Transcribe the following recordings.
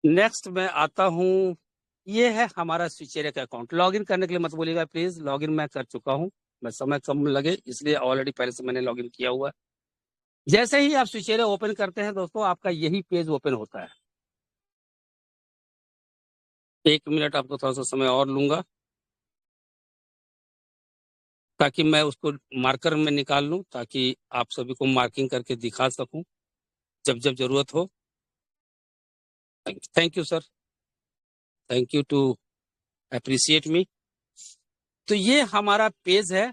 Next मैं आता हूँ, ये है हमारा स्विचेरे का अकाउंट। लॉगिन करने के लिए मत बोलिएगा प्लीज, लॉगिन मैं कर चुका हूँ, मैं समय कम लगे इसलिए ऑलरेडी पहले से मैंने लॉगिन किया हुआ है। जैसे ही आप स्विचेरे ओपन करते हैं दोस्तों, आपका यही पेज ओपन होता है। 1 मिनट आपको थोड़ा सा समय और लूंगा ताकि मैं उसको मार्कर में निकाल लूं, ताकि आप सभी को मार्किंग करके दिखा सकूं जब जब जरूरत हो। Thank you sir, thank you to appreciate me. तो ये हमारा पेज है,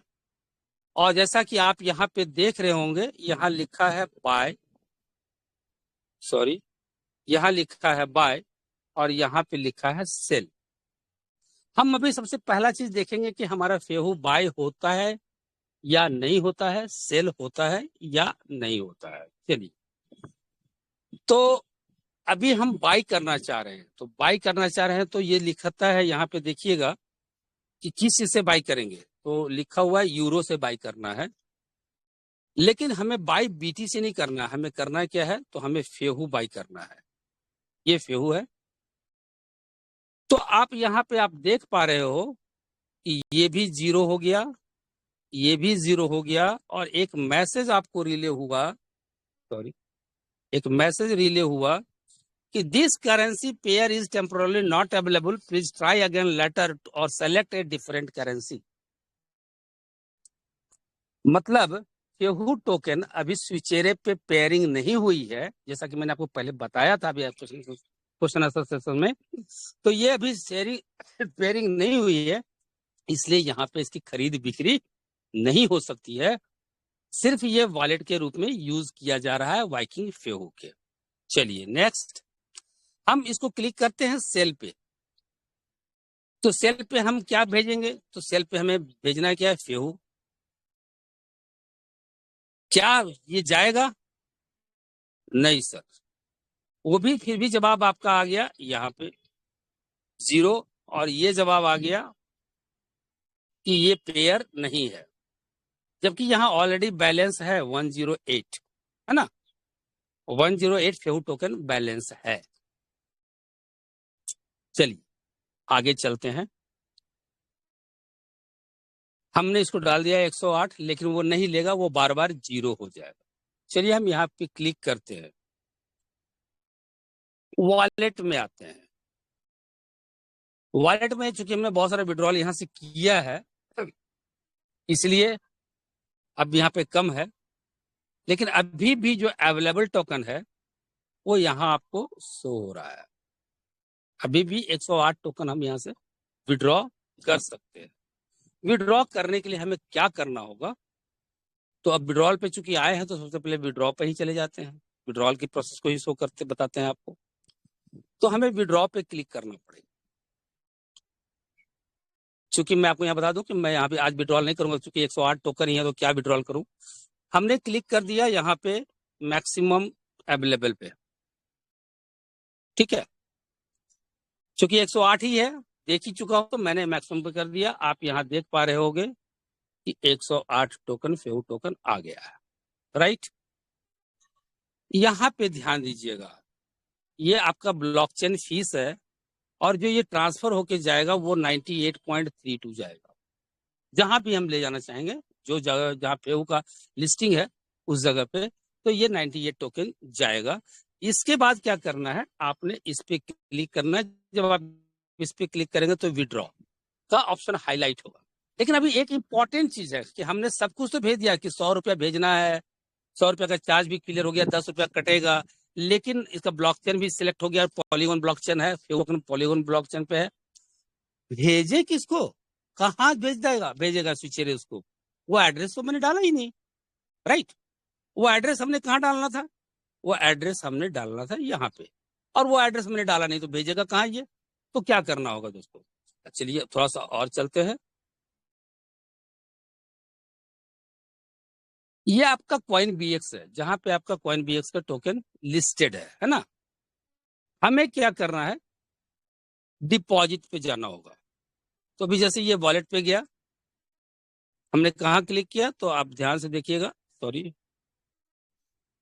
और जैसा कि आप यहाँ पे देख रहे होंगे, यहाँ लिखा है बाय, सॉरी, यहाँ लिखा है बाय और यहाँ पे लिखा है सेल। हम अभी सबसे पहला चीज देखेंगे कि हमारा फेहू बाय होता है या नहीं होता है, सेल होता है या नहीं होता है। चलिए, तो अभी हम बाई करना चाह रहे हैं, तो बाई करना चाह रहे हैं तो ये लिखता है यहाँ पे, देखिएगा कि किस चीज से बाई करेंगे। तो लिखा हुआ है यूरो से बाई करना है, लेकिन हमें बाई बीटी से नहीं करना है, हमें करना क्या है, तो हमें फेहू बाई करना है। ये फेहू है। तो आप यहाँ पे आप देख पा रहे हो कि ये भी 0 हो गया, ये भी 0 हो गया, और एक मैसेज आपको रिले हुआ, सॉरी, एक मैसेज रिले हुआ कि this currency pair is temporarily not available, please try again later और सेलेक्ट ए डिफरेंट करेंसी। मतलब फेहू टोकन अभी स्विचेरे पे पेयरिंग नहीं हुई है, जैसा कि मैंने आपको पहले बताया था अभी क्वेश्चन आंसर सेशन में। तो ये अभी पेयरिंग नहीं हुई है, इसलिए यहाँ पे इसकी खरीद बिक्री नहीं हो सकती है। सिर्फ ये वॉलेट के रूप में यूज किया जा रहा है वाइकिंग फेहू के। चलिए नेक्स्ट, हम इसको क्लिक करते हैं सेल पे। तो सेल पे हम क्या भेजेंगे, तो सेल पे हमें भेजना क्या है, फेहू। क्या ये जाएगा? नहीं सर, वो भी फिर भी जवाब आपका आ गया यहाँ पे 0, और ये जवाब आ गया कि ये पेयर नहीं है, जबकि यहाँ ऑलरेडी बैलेंस है 108, है ना, 108 फेहू टोकन बैलेंस है। चलिए आगे चलते हैं। हमने इसको डाल दिया 108, लेकिन वो नहीं लेगा, वो बार बार 0 हो जाएगा। चलिए हम यहाँ पे क्लिक करते हैं, वॉलेट में आते हैं। वॉलेट में चूंकि हमने बहुत सारा विड्रॉल यहाँ से किया है, इसलिए अब यहाँ पे कम है, लेकिन अभी भी जो अवेलेबल टोकन है वो यहाँ आपको शो हो रहा है। अभी भी 108 टोकन हम यहाँ से विड्रॉ कर सकते हैं। विड्रॉ करने के लिए हमें क्या करना होगा, तो अब विड्रॉल पे चूंकि आए हैं तो सबसे पहले विड्रॉ पे ही चले जाते हैं, विड्रॉल की प्रोसेस को ही शो करते बताते हैं आपको। तो हमें विड्रॉ पे क्लिक करना पड़ेगा। चूंकि मैं आपको यहाँ बता दूं कि मैं यहाँ पे आज विड्रॉल नहीं करूंगा, चूंकि 108 टोकन ही है तो क्या विड्रॉल करूं। हमने क्लिक कर दिया यहाँ पे मैक्सिमम अवेलेबल पे, ठीक है। चूंकि 108 ही है, देख ही चुका हूं, तो मैंने मैक्सिमम पे कर दिया। आप यहाँ देख पा रहे होगे कि 108 टोकन फेहू टोकन आ गया है, राइट। यहाँ पे ध्यान दीजिएगा, ये आपका ब्लॉकचेन फीस है, और जो ये ट्रांसफर होके जाएगा वो 98.32 जाएगा, जहां भी हम ले जाना चाहेंगे, जो जगह जहाँ फेहू का लिस्टिंग है उस जगह पे, तो ये 98 टोकन जाएगा। इसके बाद क्या करना है, आपने इस पे क्लिक करना है। जब आप इस पे क्लिक करेंगे तो विड्रॉ का ऑप्शन हाईलाइट होगा। लेकिन अभी एक इंपॉर्टेंट चीज है कि हमने सब कुछ तो भेज दिया कि 100 रुपया भेजना है, 100 रुपया का चार्ज भी क्लियर हो गया, 10 रुपया कटेगा, लेकिन इसका ब्लॉकचेन भी सिलेक्ट हो गया, पॉलीगॉन ब्लॉकचेन है, पॉलीगॉन ब्लॉकचेन पे है। भेजे किसको, कहाँ भेज देगा, भेजेगा स्विचेरे उसको, वो एड्रेस तो मैंने डाला ही नहीं, राइट। वो एड्रेस हमने कहाँ डालना था, वो एड्रेस हमने डालना था यहाँ पे, और वो एड्रेस मैंने डाला नहीं, तो भेजेगा कहाँ ये। तो क्या करना होगा दोस्तों, चलिए थोड़ा सा और चलते हैं। ये आपका कॉइन बीएक्स है, जहां पे आपका कॉइन बीएक्स का टोकन लिस्टेड है ना। हमें क्या करना है, डिपॉजिट पे जाना होगा। तो अभी जैसे ये वॉलेट पे गया, हमने कहाँ क्लिक किया, तो आप ध्यान से देखिएगा, सॉरी,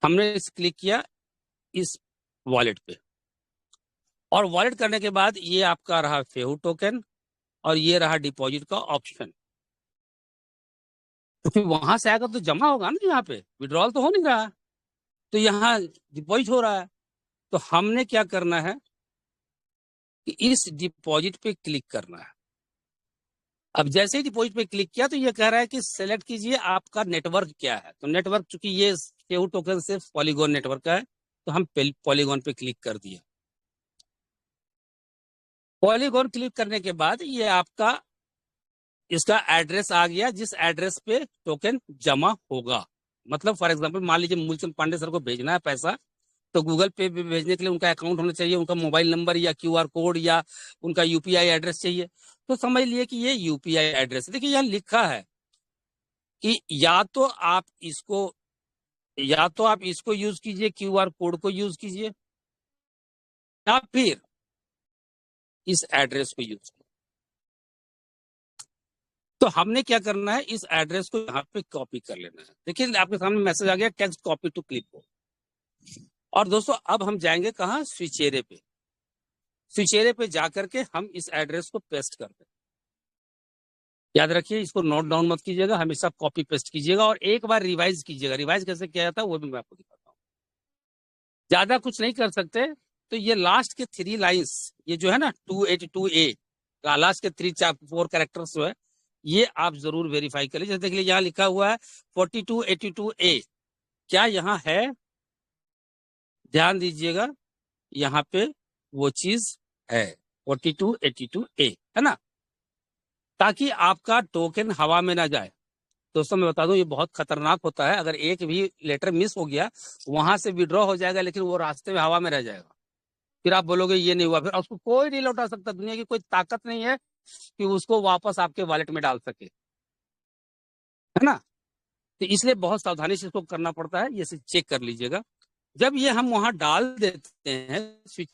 हमने क्लिक किया इस वॉलेट पे। और वॉलेट करने के बाद ये आपका रहा फेहू टोकन और ये रहा डिपॉजिट का ऑप्शन। तो फिर वहां से आएगा तो जमा होगा ना, यहाँ पे विड्रॉल तो हो नहीं रहा, तो यहाँ डिपॉजिट हो रहा है। तो हमने क्या करना है कि इस डिपॉजिट पे क्लिक करना है। अब जैसे ही डिपॉजिट पे क्लिक किया तो ये कह रहा है कि सेलेक्ट कीजिए आपका नेटवर्क क्या है। तो नेटवर्क, चूंकि ये फेहू टोकन सिर्फ पॉलीगॉन नेटवर्क का है, तो हम पॉलीगॉन पे क्लिक कर दिया। पॉलीगॉन क्लिक करने के बाद ये आपका इसका एड्रेस आ गया, जिस एड्रेस पे टोकन जमा होगा। मतलब फॉर एग्जांपल मान लीजिए मूलचंद पांडे सर को भेजना है पैसा, तो गूगल पे भेजने के लिए उनका अकाउंट होना चाहिए, उनका मोबाइल नंबर या क्यूआर कोड या उनका यूपीआई एड्रेस चाहिए। तो समझ लिए कि ये यूपीआई एड्रेस है। देखिए यहाँ लिखा है कि या तो आप इसको यूज कीजिए, क्यूआर कोड को यूज कीजिए, या फिर इस एड्रेस को यूज कीजिए। तो हमने क्या करना है, इस एड्रेस को यहाँ पे कॉपी कर लेना है। देखिए आपके सामने मैसेज आ गया, टेक्स्ट कॉपी टू क्लिपबोर्ड। और दोस्तों अब हम जाएंगे कहाँ, स्विचेरे पे। स्विचेरे पे जाकर के हम इस एड्रेस को पेस्ट कर दें। याद रखिए, इसको नोट डाउन मत कीजिएगा, हमेशा कॉपी पेस्ट कीजिएगा और एक बार रिवाइज कीजिएगा। रिवाइज कैसे किया जाता है वो भी मैं आपको दिखाता हूँ। ज्यादा कुछ नहीं कर सकते, तो ये लास्ट के 3 लाइन्स, ये जो है ना 282A का लास्ट के 4 कैरेक्टर्स जो है, ये आप जरूर वेरीफाई करिए। जैसे देखिए यहाँ लिखा हुआ है 4282A, क्या यहाँ है? ध्यान दीजिएगा, यहाँ पे वो चीज है 4282A, है ना, ताकि आपका टोकन हवा में ना जाए। दोस्तों मैं बता दूं, ये बहुत खतरनाक होता है। अगर एक भी लेटर मिस हो गया, वहां से विड्रॉ हो जाएगा, लेकिन वो रास्ते में हवा में रह जाएगा। फिर आप बोलोगे ये नहीं हुआ, फिर उसको कोई नहीं लौटा सकता। दुनिया की कोई ताकत नहीं है कि उसको वापस आपके वॉलेट में डाल सके, है ना। तो इसलिए बहुत सावधानी से इसको करना पड़ता है, ये चेक कर लीजिएगा। जब ये हम वहां डाल देते हैं स्विच,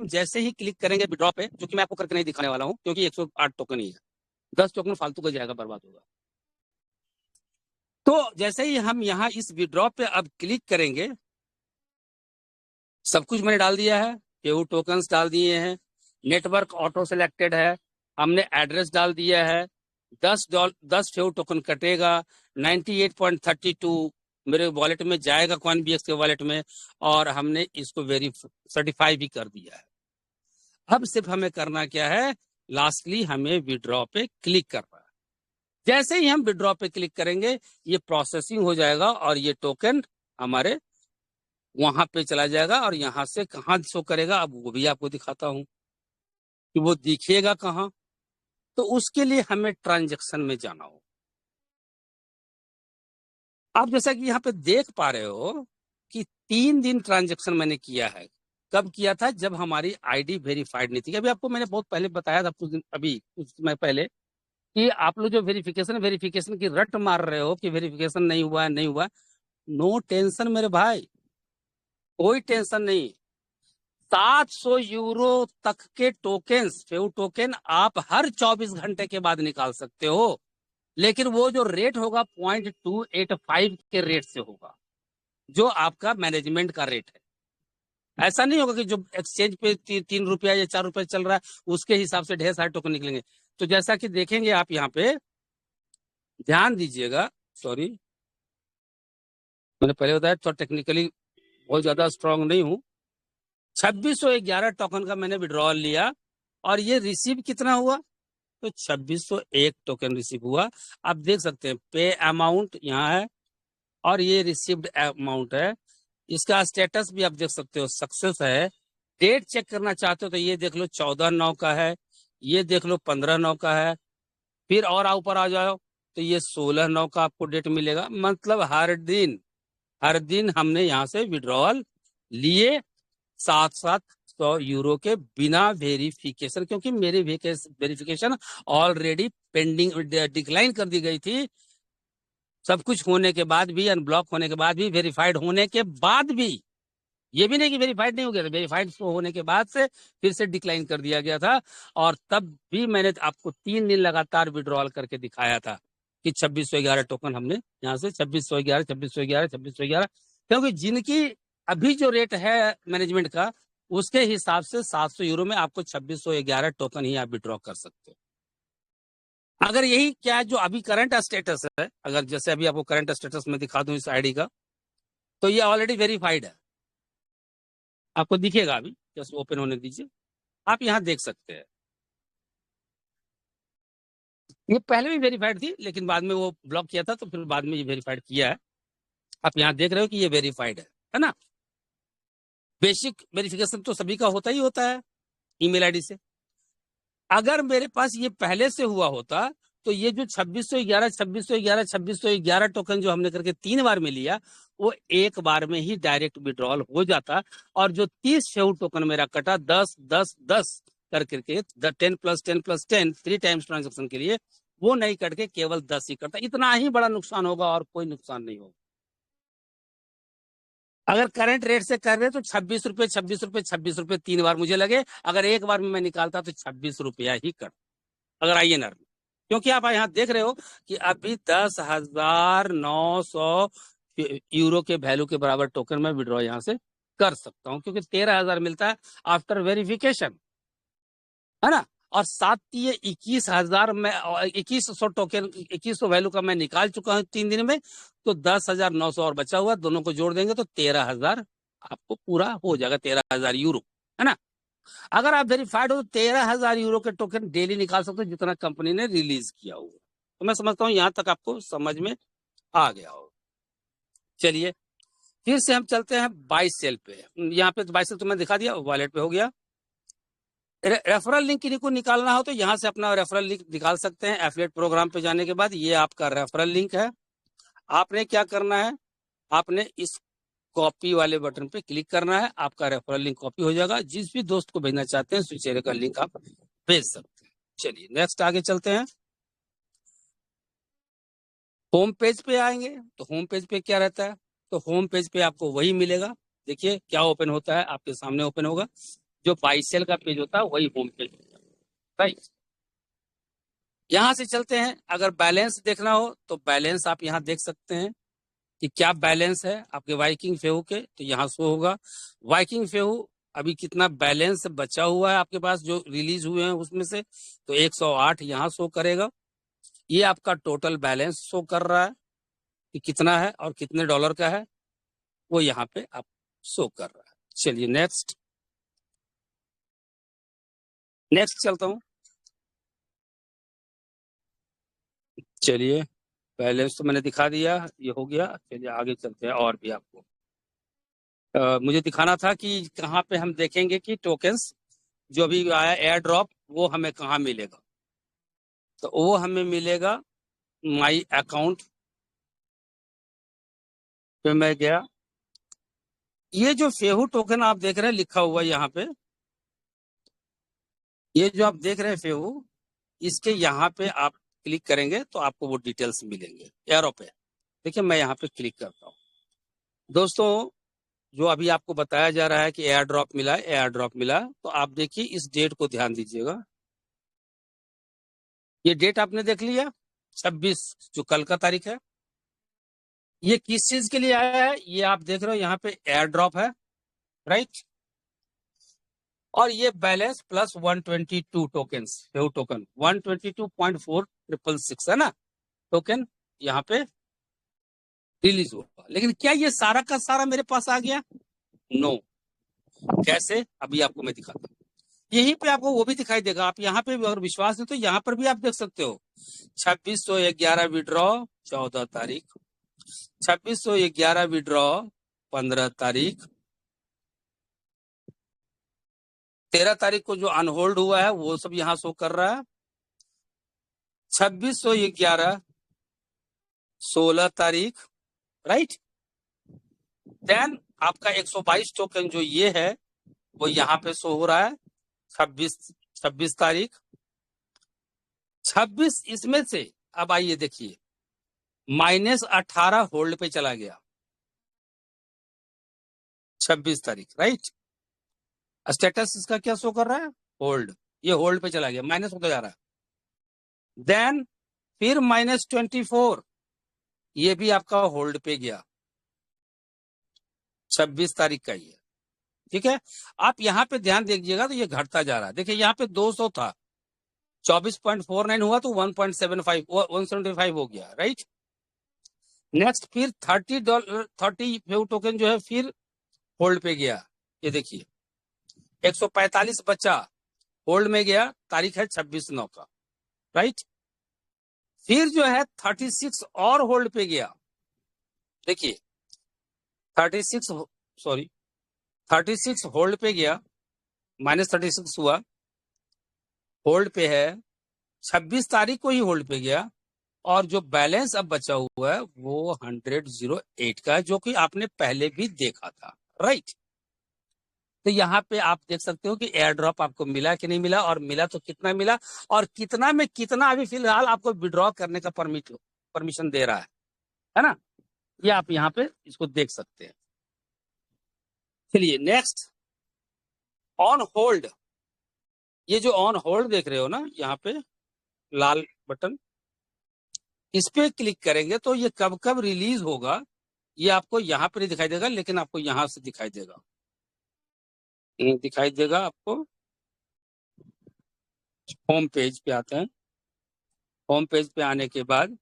जैसे ही क्लिक करेंगे विड्रॉ पे, जो कि मैं आपको करके नहीं दिखाने वाला हूं क्योंकि 108 टोकन ही है, 10 टोकन फालतू का जाएगा, बर्बाद होगा। तो जैसे ही हम यहाँ इस विड्रॉ पे अब क्लिक करेंगे, सब कुछ मैंने डाल दिया है, फेहू टोकन्स डाल दिए हैं, नेटवर्क ऑटो सिलेक्टेड है, हमने एड्रेस डाल दिया है, 10 फेहू टोकन कटेगा, 98.32 मेरे वॉलेट में जाएगा, CoinBX के वॉलेट में, और हमने इसको सर्टिफाई भी कर दिया है। अब सिर्फ हमें करना क्या है, लास्टली हमें विड्रॉ पे क्लिक करना है। जैसे ही हम विड्रॉ पे क्लिक करेंगे, ये प्रोसेसिंग हो जाएगा और ये टोकन हमारे वहां पे चला जाएगा। और यहां से कहां शो करेगा, अब वो भी आपको दिखाता हूं कि वो दिखेगा कहां। तो उसके लिए हमें ट्रांजैक्शन में जाना हो। आप जैसा कि यहाँ पे देख पा रहे हो कि 3 दिन ट्रांजैक्शन मैंने किया है। कब किया था? जब हमारी आईडी वेरीफाइड नहीं थी। अभी आपको मैंने बहुत पहले बताया था, कुछ समय पहले, कि आप लोग जो वेरिफिकेशन की रट मार रहे हो कि वेरिफिकेशन नहीं हुआ, नहीं हुआ। नो टेंशन मेरे भाई, कोई टेंशन नहीं। 700 यूरो तक के टोकन्स, फेहू टोकन आप हर 24 घंटे के बाद निकाल सकते हो, लेकिन वो जो रेट होगा 0.285 के रेट से होगा, जो आपका मैनेजमेंट का रेट है। ऐसा नहीं होगा कि जो एक्सचेंज पे 3 रुपया या 4 रुपया चल रहा है उसके हिसाब से ढेर सारे टोकन निकलेंगे। तो जैसा कि देखेंगे आप यहाँ पे, ध्यान दीजिएगा, सॉरी मैंने पहले बताया थोड़ा टेक्निकली बहुत ज्यादा स्ट्रांग नहीं हूं। 2611 टोकन का मैंने विड्रॉल लिया और ये रिसीव कितना हुआ, तो 2601 टोकन रिसीव हुआ। आप देख सकते हैं पे अमाउंट यहाँ है और ये रिसीव्ड अमाउंट है। इसका स्टेटस भी आप देख सकते हो, सक्सेस है। डेट चेक करना चाहते हो तो ये देख लो 14/9 का है, ये देख लो 15/9 का है, फिर और ऊपर आ जाओ तो ये 16/9 का आपको डेट मिलेगा। मतलब हर दिन हमने यहाँ से विड्रॉल लिए 700 यूरो के बिना वेरिफिकेशन, क्योंकि मेरी वेरिफिकेशन ऑलरेडी पेंडिंग डिक्लाइन कर दी गई थी। सब कुछ होने के बाद भी, अनब्लॉक होने के बाद भी, वेरीफाइड होने के बाद भी, ये भी नहीं कि वेरीफाइड नहीं हो गया था, वेरीफाइड होने के बाद से फिर से डिक्लाइन कर दिया गया था। और तब भी मैंने आपको 3 दिन लगातार विड्रॉल करके दिखाया था कि 2611 टोकन हमने यहाँ से 2611, 2611, 2611, क्योंकि जिनकी अभी जो रेट है मैनेजमेंट का, उसके हिसाब से 700 यूरो में आपको 2611 टोकन ही आप विड्रॉ कर सकते हो। अगर यही क्या जो अभी करंट स्टेटस है, अगर जैसे अभी आपको करंट स्टेटस में दिखा दूं इस आईडी का, तो ये ऑलरेडी वेरीफाइड है, आपको दिखेगा। अभी जस्ट ओपन होने दीजिए, आप यहाँ देख सकते हैं। ये पहले भी वेरीफाइड थी, लेकिन बाद में वो ब्लॉक किया था, तो फिर बाद में ये वेरीफाइड किया है। आप यहाँ देख रहे हो कि ये वेरीफाइड है ना। बेसिक वेरिफिकेशन तो सभी का होता है ईमेल आईडी से। अगर मेरे पास ये पहले से हुआ होता, तो ये जो 2611 2611 2611 टोकन जो हमने करके 3 बार में लिया, वो एक बार में ही डायरेक्ट विड्रॉल हो जाता। और जो 30 फेउ टोकन मेरा कटा 10 10 10 कर करके 10 प्लस 10 प्लस 10 3 टाइम्स ट्रांजेक्शन के लिए, वो नहीं कट के केवल 10 ही करता। इतना ही बड़ा नुकसान होगा और कोई नुकसान नहीं होगा। अगर करंट रेट से कर रहे तो 26 रुपए 26 रुपए 26 रुपए 3 बार मुझे लगे। अगर एक बार में मैं निकालता तो 26 रुपया ही कर, अगर INR में। क्योंकि आप यहाँ देख रहे हो कि अभी 10,900 यूरो के वैल्यू के बराबर टोकन मैं विड्रॉ यहाँ से कर सकता हूँ, क्योंकि 13,000 मिलता है आफ्टर वेरिफिकेशन, है ना। और साथ ही 21,000 में 2100 टोकन 2100 वैल्यू का मैं निकाल चुका हूँ 3 दिन में। तो 10,900 और बचा हुआ, दोनों को जोड़ देंगे तो 13,000 आपको पूरा हो जाएगा, 13,000 यूरो, है ना। अगर आप वेरीफाइड हो तो 13,000 यूरो के टोकन डेली निकाल सकते हो, जितना कंपनी ने रिलीज किया हुआ। तो मैं समझता हूँ यहाँ तक आपको समझ में आ गया हो। चलिए फिर से हम चलते हैं बाय सेल पे। यहाँ पे बाय सेल तो मैं दिखा दिया, वॉलेट पे हो गया। रेफरल लिंक किसी को निकालना हो तो यहाँ से अपना रेफरल लिंक निकाल सकते हैं। एफिलिएट प्रोग्राम पे जाने के बाद ये आपका रेफरल लिंक है। आपने क्या करना है, आपने इस कॉपी वाले बटन पे क्लिक करना है, आपका रेफरल लिंक कॉपी हो जाएगा। जिस भी दोस्त को भेजना चाहते हैं स्विचेरे का लिंक आप भेज सकते हैं। चलिए नेक्स्ट आगे चलते हैं। होम पेज पे आएंगे तो होम पेज पे क्या रहता है, तो होम पेज पे आपको वही मिलेगा। देखिए क्या ओपन होता है, आपके सामने ओपन होगा। जो बाय सेल का पेज होता है वही होम पेज होता है, राइट। यहाँ से चलते हैं, अगर बैलेंस देखना हो तो बैलेंस आप यहाँ देख सकते हैं कि क्या बैलेंस है आपके वाइकिंग फेहू के, तो यहाँ शो होगा वाइकिंग फेहू अभी कितना बैलेंस बचा हुआ है आपके पास जो रिलीज हुए हैं उसमें से। तो 108 यहाँ शो करेगा। ये आपका टोटल बैलेंस शो कर रहा है कि कितना है और कितने डॉलर का है, वो यहाँ पे आप शो कर रहा है। चलिए नेक्स्ट चलता हूँ। चलिए बैलेंस तो मैंने दिखा दिया, ये हो गया। चलिए आगे चलते हैं और भी आपको मुझे दिखाना था कि कहाँ पे हम देखेंगे कि टोकन्स जो अभी आया एयर ड्रॉप वो हमें कहाँ मिलेगा। तो वो हमें मिलेगा माई अकाउंट पे। मैं गया, ये जो फेहू टोकन आप देख रहे हैं लिखा हुआ यहाँ पे, ये जो आप देख रहे हैं फेहू, इसके यहाँ पे आप क्लिक करेंगे तो आपको वो डिटेल्स मिलेंगे एरो पे। देखिए मैं यहाँ पे क्लिक करता हूँ। दोस्तों जो अभी आपको बताया जा रहा है कि एयर ड्रॉप मिला, एयर ड्रॉप मिला, तो आप देखिए इस डेट को ध्यान दीजिएगा। ये डेट आपने देख लिया 26 जो कल का तारीख है। ये किस चीज के लिए आया है, ये आप देख रहे हो यहाँ पे एयर ड्रॉप है, राइट। और ये बैलेंस प्लस 122 टोकन टोकन 122.4666 है ना टोकन यहाँ पे रिलीज हुआ। लेकिन क्या ये सारा का सारा मेरे पास आ गया? नो। कैसे, अभी आपको मैं दिखाता हूँ। यहीं पे आपको वो भी दिखाई देगा, आप यहाँ पे भी अगर विश्वास है तो यहाँ पर भी आप देख सकते हो 2611 विड्रॉ 14 तारीख, 2611 विड्रॉ 15 तारीख, 13 तारीख को जो अनहोल्ड हुआ है वो सब यहाँ शो कर रहा है। 2611 16 तारीख, राइट। देन आपका 122 टोकन जो ये है वो यहाँ पे शो हो रहा है 26 तारीख, 26 इसमें से। अब आइए देखिए -18 होल्ड पे चला गया 26 तारीख, राइट। स्टेटस इसका क्या शो कर रहा है? होल्ड। ये होल्ड पे चला गया, माइनस होता जा रहा है। देन फिर -24, ये भी आपका होल्ड पे गया। 26 तारीख का ही है, ठीक है। आप यहाँ पे ध्यान दीजिएगा तो ये घटता जा रहा है। देखिए यहाँ पे 200 था, 24.49 हुआ तो 1.75 175 हो गया, राइट। नेक्स्ट फिर $30 टोकन जो है फिर होल्ड पे गया, ये देखिए 145 बचा, होल्ड में गया, तारीख है 26/9 का, राइट। फिर जो है 36 और होल्ड पे गया, देखिए 36 होल्ड पे गया, -36 हुआ, होल्ड पे है, 26 तारीख को ही होल्ड पे गया, और जो बैलेंस अब बचा हुआ है वो 100.08 का है, जो कि आपने पहले भी देखा था, राइट। तो यहाँ पे आप देख सकते हो कि एयर ड्रॉप आपको मिला कि नहीं मिला, और मिला तो कितना मिला, और कितना में कितना अभी फिलहाल आपको विड्रॉ करने का परमिशन दे रहा है ना। ये आप यहाँ पे इसको देख सकते हैं। चलिए नेक्स्ट, ऑन होल्ड। ये जो ऑन होल्ड देख रहे हो ना यहाँ पे लाल बटन, इस पे क्लिक करेंगे तो ये कब कब रिलीज होगा ये आपको यहाँ पे नहीं दिखाई देगा, लेकिन आपको यहाँ से दिखाई देगा, दिखाई देगा आपको। होम पेज पे आते हैं, होम पेज पे आने के बाद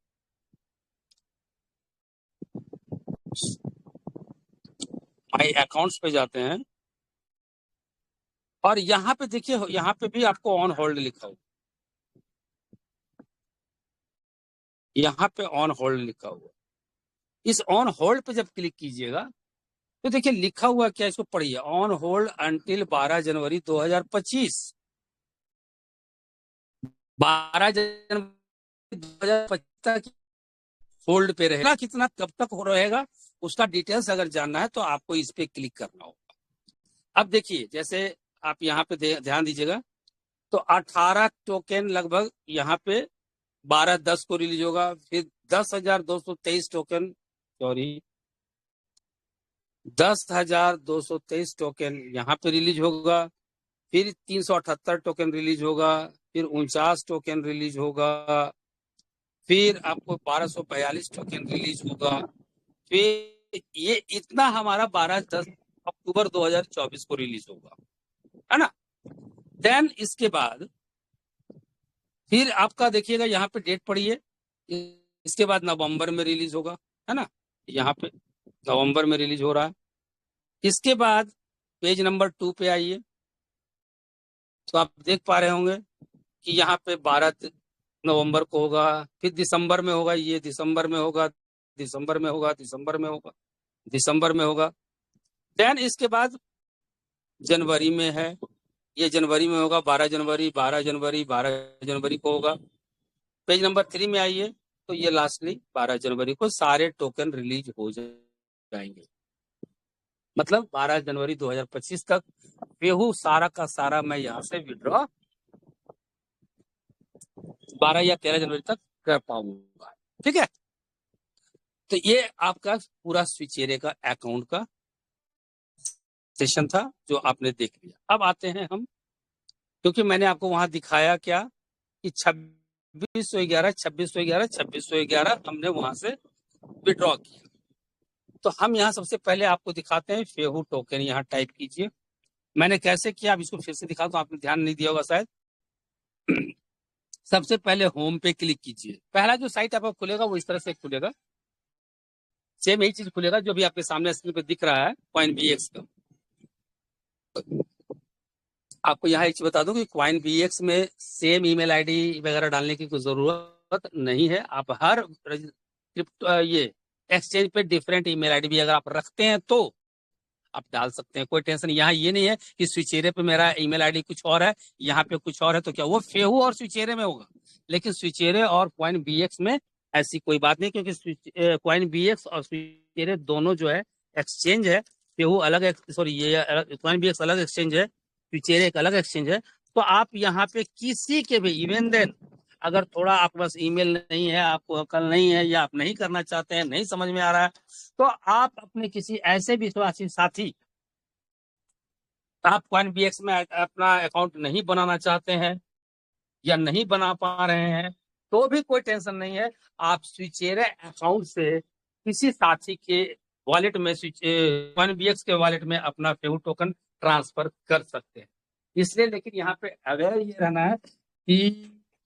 माई अकाउंट्स पे जाते हैं, और यहाँ पे देखिए, यहाँ पे भी आपको ऑन होल्ड लिखा हुआ, यहाँ पे ऑन होल्ड लिखा हुआ। इस ऑन होल्ड पे जब क्लिक कीजिएगा तो देखिए लिखा हुआ क्या, इसको पढ़िए, ऑन होल्ड अंटिल 12 जनवरी 2025। 12 जनवरी 2025 तक होल्ड पे रहेगा, कितना कब तक हो रहेगा उसका डिटेल्स अगर जानना है तो आपको इस पे क्लिक करना होगा। अब देखिए जैसे आप यहाँ पे ध्यान दीजिएगा, तो 18 टोकन लगभग यहाँ पे 12/10 को रिलीज होगा, फिर 10,223 टोकन, सॉरी 10,223 टोकन यहाँ पे रिलीज होगा, फिर 378 टोकन रिलीज होगा, फिर 49 टोकन रिलीज होगा, फिर आपको 1242 टोकन रिलीज होगा, फिर ये इतना हमारा 12-10 अक्टूबर 2024 को रिलीज होगा, है ना। देन इसके बाद फिर आपका देखिएगा यहाँ पे डेट पड़ी है, इसके बाद नवंबर में रिलीज होगा, है ना, यहाँ पे नवंबर में रिलीज हो रहा है। इसके बाद पेज नंबर 2 पे आइए तो आप देख पा रहे होंगे कि यहाँ पे 12 नवंबर को होगा, फिर दिसंबर में होगा, ये दिसंबर में होगा, दिसंबर में होगा, दिसंबर में होगा, दिसंबर में होगा। देन इसके बाद जनवरी में है, ये जनवरी में होगा, 12 जनवरी 12 जनवरी 12 जनवरी को होगा। पेज नंबर 3 में आइए तो ये लास्टली 12 जनवरी को सारे टोकन रिलीज हो जाएंगे, मतलब 12 जनवरी 2025 तक पेहू सारा का सारा मैं यहाँ से विड्रॉ 12 या 13 जनवरी तक कर पाऊंगा, ठीक है। तो ये आपका पूरा स्विचेरे का अकाउंट का सेशन था जो आपने देख लिया। अब आते हैं हम, क्योंकि मैंने आपको वहां दिखाया क्या कि 2611 हमने वहां से विड्रॉ किया। तो हम यहाँ सबसे पहले आपको दिखाते हैं फेहू टोकन, यहाँ टाइप कीजिए। मैंने कैसे किया, अब इसको फिर से दिखा, तो आपने ध्यान नहीं दिया होगा शायद। सबसे पहले होम पे क्लिक कीजिए, पहला जो साइट आपको खुलेगा वो इस तरह से खुलेगा, सेम यही चीज खुलेगा जो भी आपके सामने स्क्रीन पे दिख रहा है CoinBX का। आपको यहाँ एक चीज बता दूं कि CoinBX में सेम ईमेल आईडी वगैरह डालने की कोई जरूरत नहीं है। आप हर ये एक्सचेंज पे डिफरेंट ईमेल आईडी भी अगर आप रखते हैं तो आप डाल सकते हैं, कोई टेंशन। यहाँ ये नहीं है कि स्विचेरे पे मेरा ईमेल आईडी कुछ और है, यहाँ पे कुछ और है, तो क्या वो फेहू और स्विचेरे में होगा, लेकिन स्विचेरे और CoinBX में ऐसी कोई बात नहीं, क्योंकि CoinBX और स्विचेरे दोनों जो है एक्सचेंज है। फेहू अलग, सॉरी ये CoinBX अलग एक्सचेंज है, स्विचेरे एक अलग एक्सचेंज है। तो आप यहाँ पे किसी के भी, इवन देन अगर थोड़ा आपके पास ईमेल नहीं है, आपको अकल नहीं है, या आप नहीं करना चाहते हैं, नहीं समझ में आ रहा है, तो आप अपने किसी ऐसे विश्वासी साथी, आप CoinBX में अपना अकाउंट नहीं बनाना चाहते हैं या नहीं बना पा रहे हैं, तो भी कोई टेंशन नहीं है। आप स्विचेरे अकाउंट से किसी साथी के वॉलेट में स्विच कॉइन बीएक्स के वॉलेट में अपना फेहू टोकन ट्रांसफर कर सकते हैं। इसलिए लेकिन यहाँ पे अवेयर ये रहना है कि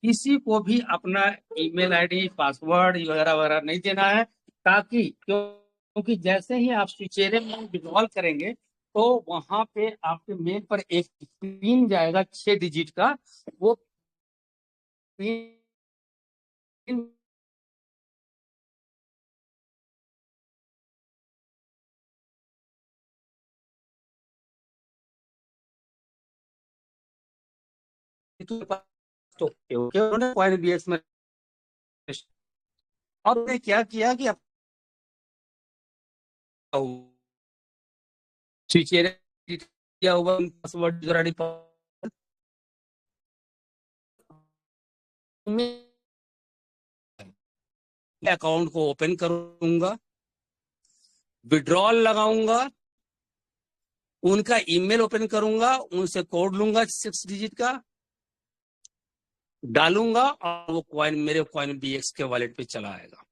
किसी को भी अपना ईमेल आईडी पासवर्ड वगैरह वगैरह नहीं देना है, ताकि क्योंकि जैसे ही आप स्विचेरे में विड्रॉल करेंगे तो वहां पे आपके मेल पर एक पिन जाएगा 6 डिजिट का, वो पिन तो उन्होंने कॉइन बीएक्स में और उन्होंने क्या किया कि स्विचेरे किया हुआ पासवर्ड यूजर आईडी अकाउंट को ओपन करूंगा, विड्रॉल लगाऊंगा, उनका ईमेल ओपन करूंगा, उनसे कोड लूंगा 6 डिजिट का, डालूंगा और वो कॉइन मेरे कॉइन बीएक्स के वॉलेट पे चला आएगा,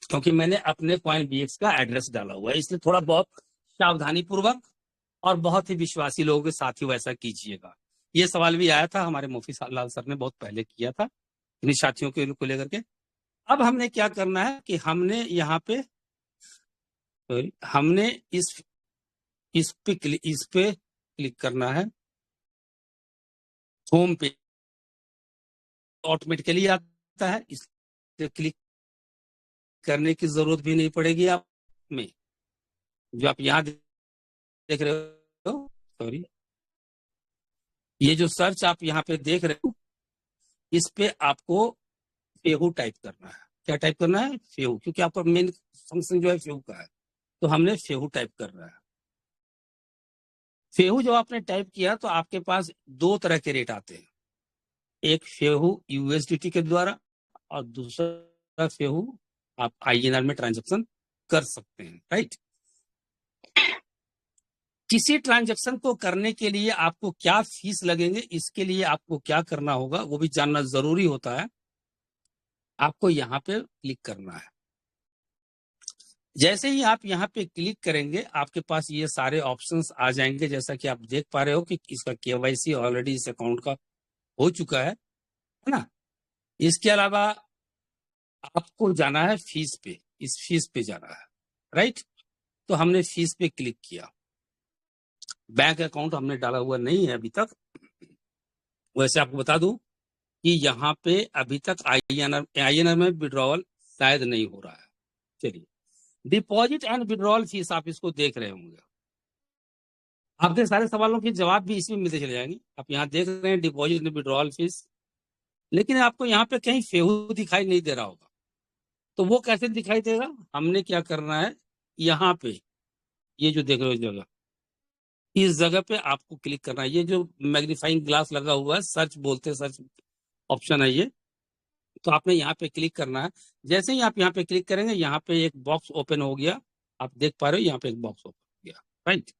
क्योंकि मैंने अपने कॉइन बीएक्स का एड्रेस डाला हुआ है। इसलिए थोड़ा बहुत सावधानी पूर्वक और बहुत ही विश्वासी लोगों के साथ ही वैसा कीजिएगा। ये सवाल भी आया था, हमारे मुफ्ती लाल सर ने बहुत पहले किया था इन साथियों के को लेकर के। अब हमने क्या करना है कि हमने यहाँ पे हमने इस पे क्लिक करना है, होम पे ऑटोमेटिकली आता है, इस पे क्लिक करने की जरूरत भी नहीं पड़ेगी आप में। जो आप यहाँ देख रहे हो, सॉरी, ये जो सर्च आप यहाँ पे देख रहे हो, इस पे आपको फेहू टाइप करना है। क्या टाइप करना है? फेहू, क्योंकि आपका मेन फंक्शन जो है फेहू का है, तो हमने फेहू टाइप करना है। फेहू जब आपने टाइप किया तो आपके पास 2 तरह के रेट आते हैं, एक फेहू यूएसडीटी के द्वारा और दूसरा फेहू आप आईएनआर में ट्रांजेक्शन कर सकते हैं, राइट। किसी ट्रांजेक्शन को करने के लिए आपको क्या फीस लगेंगे, इसके लिए आपको क्या करना होगा वो भी जानना जरूरी होता है। आपको यहाँ पे क्लिक करना है। जैसे ही आप यहाँ पे क्लिक करेंगे आपके पास ये सारे ऑप्शंस आ जाएंगे। जैसा कि आप देख पा रहे हो कि इसका केवाईसी ऑलरेडी इस अकाउंट का हो चुका है ना। इसके अलावा आपको जाना है फीस पे, इस फीस पे जाना है, राइट। तो हमने फीस पे क्लिक किया। बैंक अकाउंट हमने डाला हुआ नहीं है अभी तक। वैसे आपको बता दूं कि यहाँ पे अभी तक आईएनआर में विड्रॉवल शायद नहीं हो रहा है। चलिए, डिपॉजिट एंड विड्रॉवल फीस आप इसको देख रहे होंगे। आपके सारे सवालों के जवाब भी इसमें मिलते चले जाएंगे। आप यहाँ देख रहे हैं डिपॉजिट एंड विड्रॉवल फीस, लेकिन आपको यहाँ पे कहीं फेहू दिखाई नहीं दे रहा होगा। तो वो कैसे दिखाई देगा? हमने क्या करना है, यहाँ पे ये जो देख रहे हो जगह, इस जगह पे आपको क्लिक करना है। ये जो मैग्नीफाइंग ग्लास लगा हुआ है, सर्च बोलते हैं, सर्च ऑप्शन है ये, तो आपने यहाँ पे क्लिक करना है। जैसे ही आप यहाँ पे क्लिक करेंगे यहाँ पे एक बॉक्स ओपन हो गया। आप देख पा रहे हो यहाँ पे एक बॉक्स ओपन हो गया, राइट।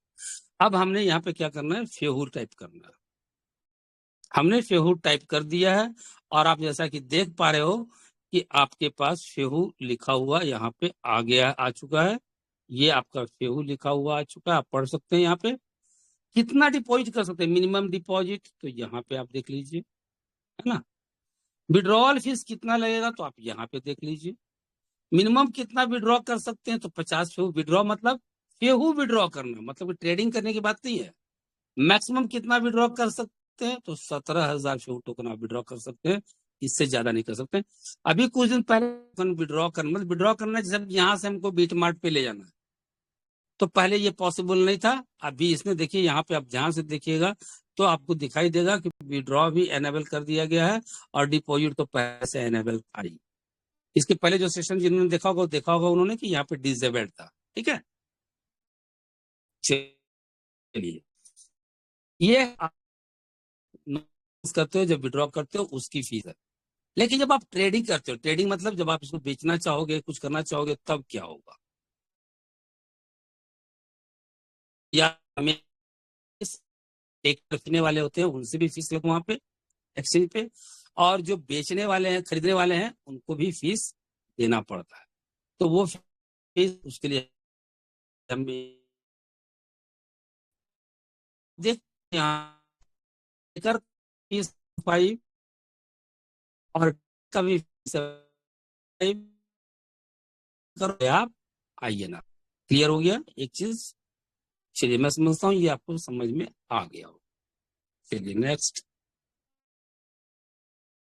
अब हमने यहाँ पे क्या करना है, फेहू टाइप करना है। हमने फेहू टाइप कर दिया है और आप जैसा कि देख पा रहे हो कि आपके पास फेहू लिखा हुआ यहाँ पे आ गया, आ चुका है। ये आपका फेहू लिखा हुआ आ चुका है। आप पढ़ सकते हैं यहाँ पे कितना डिपॉजिट कर सकते हैं, मिनिमम डिपॉजिट तो यहाँ पे आप देख लीजिए, है ना। विड्रॉवल फीस कितना लगेगा तो आप यहाँ पे देख लीजिए। मिनिमम कितना विड्रॉ कर सकते हैं तो 50 फेहू विड्रॉ, मतलब फेहू विड्रॉ करना, मतलब ट्रेडिंग करने की बात नहीं है। मैक्सिमम कितना विड्रॉ कर सकते हैं तो 17,000 फेहू टोकन आप विड्रॉ कर सकते हैं, इससे ज्यादा नहीं कर सकते। अभी कुछ दिन पहले विड्रॉ करना, मतलब विड्रॉ करना जैसे यहाँ से हमको बीट मार्ट पे ले जाना है, तो पहले ये पॉसिबल नहीं था। अभी इसमें देखिए यहाँ पे आप ध्यान से देखिएगा तो आपको दिखाई देगा कि विड्रॉ भी एनेबल कर दिया गया है और डिपॉजिट तो पैसे एनेबल आई। इसके पहले जो सेशन जिन्होंने देखा होगा उन्होंने कि यहाँ पे डिसेबल्ड था, ठीक है। चलिए, ये आप करते हो जब विड्रॉ करते हो उसकी फीस है। लेकिन जब आप ट्रेडिंग करते हो, ट्रेडिंग मतलब जब आप इसको बेचना चाहोगे, कुछ करना चाहोगे, तब क्या होगा, या हमें एक रखने वाले होते हैं उनसे भी फीस लगो वहां पे एक्सचेंज पे, और जो बेचने वाले हैं, खरीदने वाले हैं, उनको भी फीस देना पड़ता है। तो वो फीस उसके लिए हम देख यहाँ कर 5 और कभी करो आप आइए ना। क्लियर हो गया एक चीज? चलिए मैं समझता हूँ ये आपको समझ में आ गया हो। चलिए नेक्स्ट,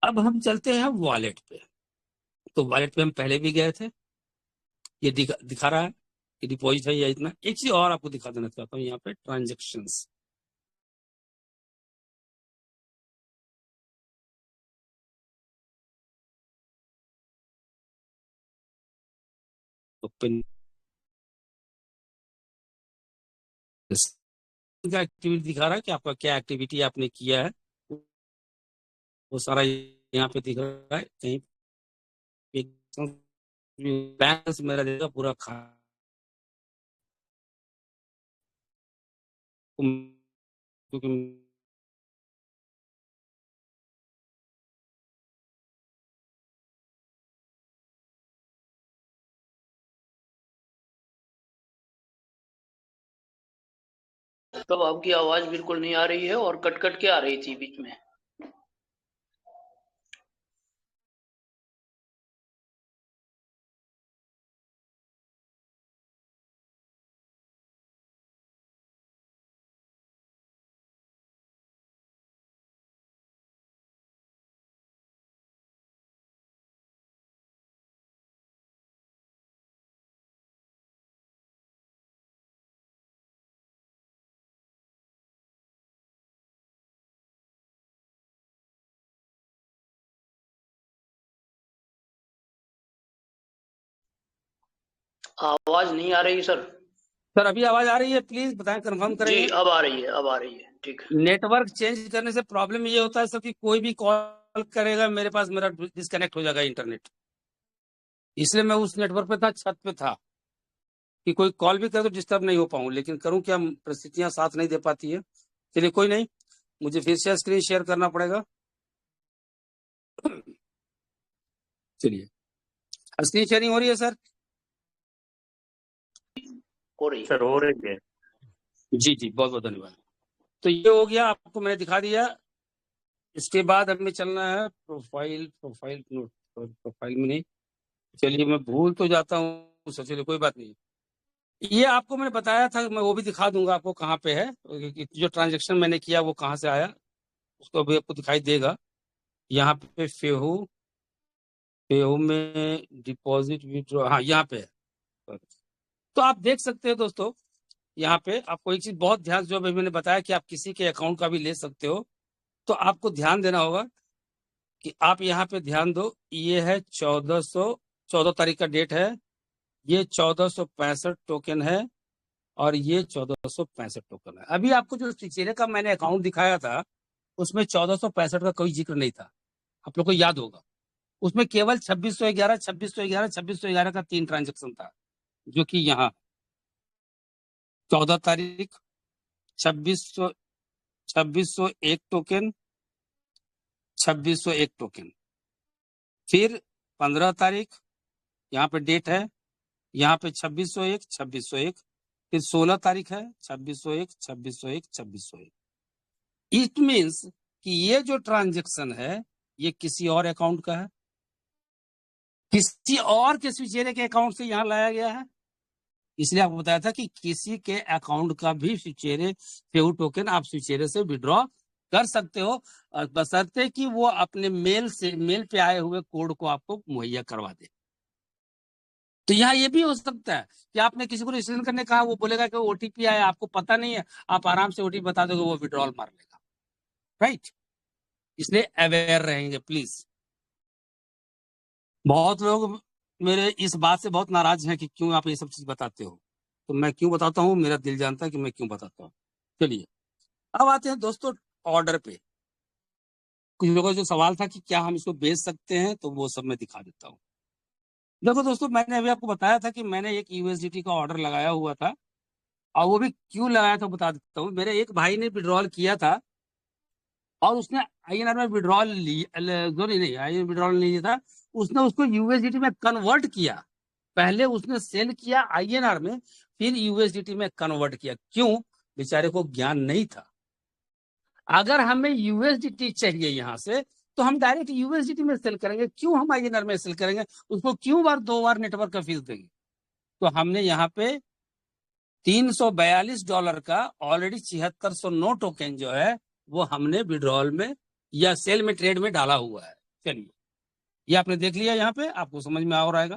अब हम चलते हैं वॉलेट पे। तो वॉलेट पे हम पहले भी गए थे, ये दिखा रहा है कि डिपॉजिट है या इतना। एक चीज और आपको दिखा देना चाहता हूँ यहाँ पे, ट्रांजेक्शन्स। ओपन का एक्टिविटी दिखा रहा है कि आपका क्या एक्टिविटी आपने किया है, वो सारा यहाँ पे दिख रहा है। कहीं बैलेंस मेरा देगा पूरा खा, क्योंकि तो आपकी आवाज बिल्कुल नहीं आ रही है और कट कट के आ रही थी बीच में। आवाज नहीं आ रही सर। सर अभी आवाज आ रही है? प्लीज बताएं, कंफर्म जी करेंगे। अब आ रही है, अब आ रही है, ठीक है। नेटवर्क चेंज करने से प्रॉब्लम ये होता है सर कि कोई भी कॉल करेगा मेरे पास, मेरा डिस्कनेक्ट हो जाएगा इंटरनेट। इसलिए मैं उस नेटवर्क पे था, छत पे था, कि कोई कॉल भी करे तो डिस्टर्ब नहीं हो पाऊं, लेकिन करूं क्या, परिस्थितियां साथ नहीं दे पाती है। चलिए कोई नहीं, मुझे फिर से स्क्रीन शेयर करना पड़ेगा। चलिए, स्क्रीन शेयरिंग हो रही है सर? हो रही है सर, हो रही है। जी जी, बहुत बहुत धन्यवाद। तो ये हो गया, आपको मैंने दिखा दिया। इसके बाद हमें चलना है प्रोफाइल। प्रोफाइल में नहीं, चलिए मैं भूल तो जाता हूँ सर, चलिए कोई बात नहीं। ये आपको मैंने बताया था, मैं वो भी दिखा दूंगा आपको कहाँ पे है, कि जो ट्रांजेक्शन मैंने किया वो कहाँ से आया, उसको भी आपको दिखाई देगा। यहाँ पे फेहू, फेहू में डिपॉजिट विड्रॉ, हाँ यहाँ पे है। तो आप देख सकते हैं दोस्तों, यहाँ पे आपको एक चीज बहुत ध्यान, जो अभी मैंने बताया कि आप किसी के अकाउंट का भी ले सकते हो, तो आपको ध्यान देना होगा कि आप यहाँ पे ध्यान दो। ये है 14 तारीख का डेट है, ये 1465 टोकन है, और ये 1465 टोकन है। अभी आपको जो चिचेरे का मैंने अकाउंट दिखाया था, उसमें 1465 का कोई जिक्र नहीं था, आप लोग को याद होगा। उसमें केवल 2611, 2611, 2611 का 3 ट्रांजेक्शन था, जो कि यहाँ 14 तारीख 2601 टोकन, 2601 टोकन। फिर 15 तारीख, यहाँ पे डेट है, यहाँ पे 2601, 2601। फिर 16 तारीख है, 2601, 2601, 2601। इट मीन्स कि ये जो ट्रांजेक्शन है, ये किसी और अकाउंट का है, किसी और के स्विचेरे के अकाउंट से यहाँ लाया गया है। इसलिए आपको बताया था कि किसी के अकाउंट का भी स्विचेरे फेहू टोकन आप स्विचेरे से विड्रॉ कर सकते हो, बशर्ते कि वो अपने मेल पे आए हुए कोड को आपको मुहैया करवा दे। तो यहाँ ये भी हो सकता है कि आपने किसी को रजिस्ट्रेशन करने कहा, वो बोलेगा कि ओटीपी आया, आपको पता नहीं है, आप आराम से ओटीपी बता दोगे, वो विड्रॉल मार लेगा, राइट? इसलिए अवेयर रहेंगे प्लीज। बहुत लोग मेरे इस बात से बहुत नाराज हैं कि क्यों आप ये सब चीज बताते हो। तो मैं क्यों बताता हूँ, मेरा दिल जानता है कि मैं क्यों बताता हूँ। चलिए अब आते हैं दोस्तों ऑर्डर पे। कुछ लोगों का जो सवाल था कि क्या हम इसको बेच सकते हैं, तो वो सब मैं दिखा देता हूँ। देखो दोस्तों, मैंने अभी आपको बताया था कि मैंने एक यूएसडीटी का ऑर्डर लगाया हुआ था, और वो भी क्यों लगाया था बता देता हूँ। मेरे एक भाई ने विड्रॉल किया था, और उसने आईएनआर में विड्रॉल नहीं, आईएनआर विड्रॉल नहीं लिया था, उसने उसको यूएसडीटी में कन्वर्ट किया। पहले उसने सेल किया आईएनआर में, फिर यूएसडीटी में कन्वर्ट किया। क्यों? बेचारे को ज्ञान नहीं था। अगर हमें यूएसडीटी चाहिए यहां से तो हम डायरेक्ट यूएसडीटी में सेल करेंगे, क्यों हम आईएनआर में सेल करेंगे? उसको क्यों दो बार नेटवर्क का फीस देंगे? तो हमने यहाँ पे $342 का ऑलरेडी 7609 टोकन जो है वो हमने विड्रॉल में या सेल में ट्रेड में डाला हुआ है। चलिए, ये आपने देख लिया, यहाँ पे आपको समझ में आ रहा है।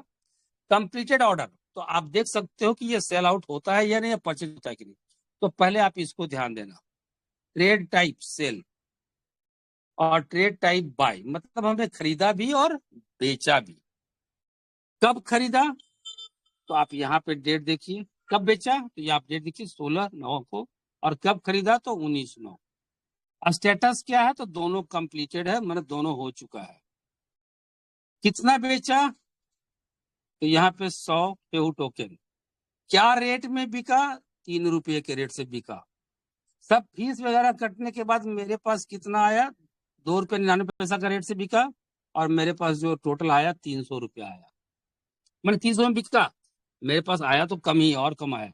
कंप्लीटेड ऑर्डर, तो आप देख सकते हो कि ये सेल आउट होता है या नहीं, या परचेज होता है कि नहीं। तो पहले आप इसको ध्यान देना, ट्रेड टाइप सेल और ट्रेड टाइप बाय, मतलब हमने खरीदा भी और बेचा भी। कब खरीदा तो आप यहाँ पे डेट देखिए, कब बेचा तो ये आप डेट देखिए 16/9 को, और कब खरीदा तो 19/9। स्टेटस क्या है तो दोनों कंप्लीटेड है, मतलब दोनों हो चुका है। कितना बेचा तो यहाँ पे 100 पेहू टोकन। क्या रेट में बिका? ₹3 के रेट से बिका। सब फीस वगैरह कटने के बाद मेरे पास कितना आया? ₹2.99 का रेट से बिका, और मेरे पास जो टोटल आया ₹300 आया। मैंने 300 में बिका, मेरे पास आया तो कम ही और कम आया।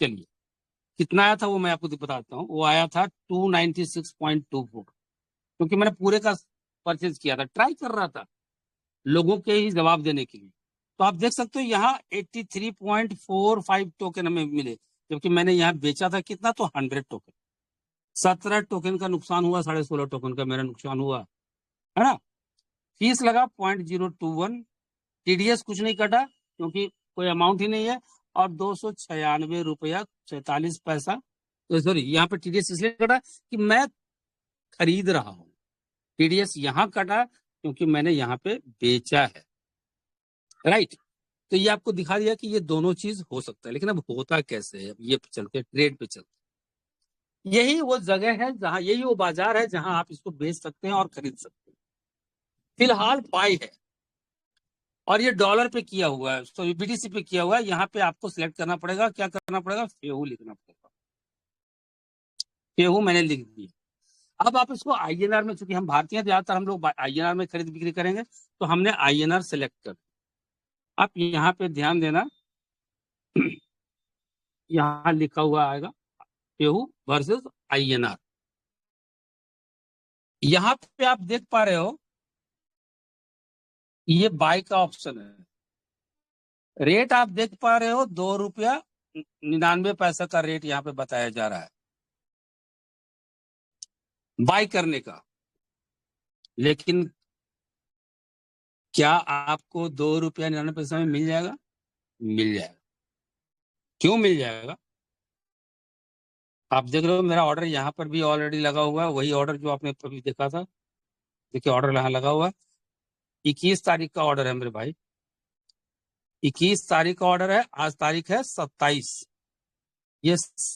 चलिए, कितना आया था वो मैं आपको बताता हूँ। वो आया था 296.24, क्योंकि मैंने पूरे का परचेज किया था, ट्राई कर रहा था लोगों के ही जवाब देने के लिए। तो आप देख सकते हो यहाँ 83.45 टोकन हमें मिले, जबकि मैंने यहाँ बेचा था कितना तो 100 टोकन। 17 टोकन का नुकसान हुआ, 16.5 टोकन का मेरा नुकसान हुआ, है ना। फीस लगा 0.021, टीडीएस कुछ नहीं कटा क्योंकि कोई अमाउंट ही नहीं है, और ₹296.46। तो सॉरी, यहाँ पे टीडीएस इसलिए कटा कि मैं खरीद रहा हूँ, टीडीएस यहाँ कटा क्योंकि मैंने यहाँ पे बेचा है, राइट। तो ये आपको दिखा दिया कि ये दोनों चीज हो सकता है, लेकिन अब होता कैसे है, अब ये चलते ट्रेड पे चलते। यही वो जगह है जहां, यही वो बाजार है जहां आप इसको बेच सकते हैं और खरीद सकते हैं। फिलहाल बाय है, और ये डॉलर पे किया हुआ है, तो बीटीसी पे किया हुआ है। यहाँ पे आपको सिलेक्ट करना पड़ेगा, क्या करना पड़ेगा? फेहू लिखना पड़ेगा। फेहू मैंने लिख दिया। अब आप इसको आईएनआर में, चूंकि हम भारतीय हैं, ज्यादातर हम लोग आईएनआर में खरीद बिक्री करेंगे, तो हमने आईएनआर सेलेक्ट कर। आप यहाँ पे ध्यान देना, यहाँ लिखा हुआ आएगा फेहू वर्सेस आईएनआर। यहाँ पे आप देख पा रहे हो ये बाय का ऑप्शन है। रेट आप देख पा रहे हो, ₹2.99 का रेट यहाँ पे बताया जा रहा है बाय करने का। लेकिन क्या आपको ₹2.99 में मिल जाएगा? मिल जाएगा। क्यों मिल जाएगा? आप देख रहे हो मेरा ऑर्डर यहाँ पर भी ऑलरेडी लगा हुआ है, वही ऑर्डर जो आपने अभी देखा था। देखिए ऑर्डर यहाँ लगा हुआ है, 21 तारीख का ऑर्डर है मेरे भाई, 21 तारीख का ऑर्डर है। आज तारीख है 27। ये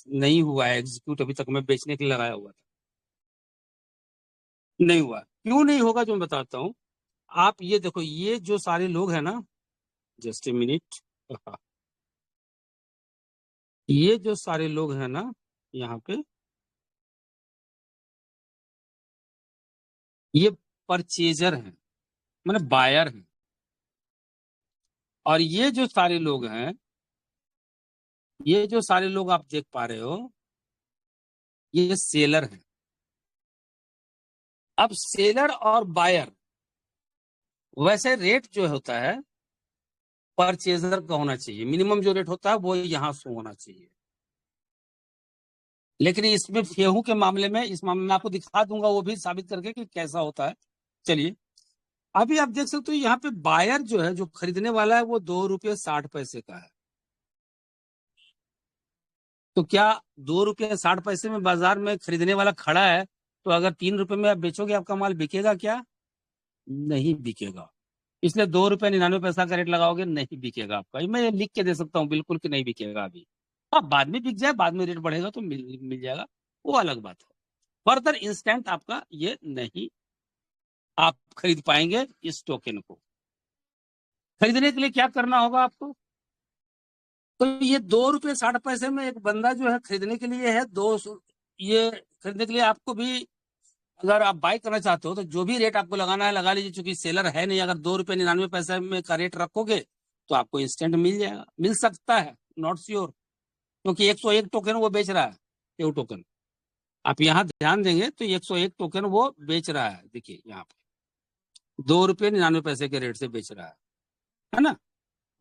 नहीं हुआ है एग्जीक्यूट अभी तक, मैं बेचने के लिए लगाया हुआ था, नहीं हुआ। क्यों नहीं होगा जो मैं बताता हूँ। आप ये देखो, ये जो सारे लोग हैं ना, जस्ट ए मिनट, ये जो सारे लोग हैं ना यहाँ पे, ये परचेजर हैं, मतलब बायर हैं। और ये जो सारे लोग हैं, ये जो सारे लोग आप देख पा रहे हो, ये सेलर हैं। अब सेलर और बायर, वैसे रेट जो होता है परचेजर का होना चाहिए, मिनिमम जो रेट होता है वो यहाँ शो होना चाहिए। लेकिन इसमें फेहू के मामले में, इस मामले में आपको दिखा दूंगा वो भी साबित करके कि कैसा होता है। चलिए, अभी आप देख सकते हो यहाँ पे बायर जो है, जो खरीदने वाला है, वो ₹2.60 का है। तो क्या ₹2.60 में बाजार में खरीदने वाला खड़ा है, तो अगर ₹3 में आप बेचोगे, आपका माल बिकेगा क्या? नहीं बिकेगा। इसलिए ₹2.99 का रेट लगाओगे, नहीं बिकेगा आपका। मैं ये लिख के दे सकता हूँ बिल्कुल कि नहीं बिकेगा अभी। हाँ, बाद में बिक जाए, बाद में रेट बढ़ेगा तो मिल जाएगा, वो अलग बात है। फर्दर इंस्टेंट आपका ये नहीं आप खरीद पाएंगे इस टोकन को। खरीदने के लिए क्या करना होगा आपको? तो ये ₹2.60 में एक बंदा जो है खरीदने के लिए है, ये खरीदने के लिए आपको भी, अगर आप बाय करना चाहते हो तो जो भी रेट आपको लगाना है लगा लीजिए, चूंकि सेलर है नहीं। अगर ₹2.99 में का रेट रखोगे तो आपको इंस्टेंट मिल जाएगा, मिल सकता है, नॉट श्योर। क्योंकि 101 टोकन वो बेच रहा है, एयू टोकन। आप यहाँ ध्यान देंगे तो 101 टोकन वो बेच रहा है, देखिए यहाँ पे 2 रुपये 99 पैसे के रेट से बेच रहा है ना,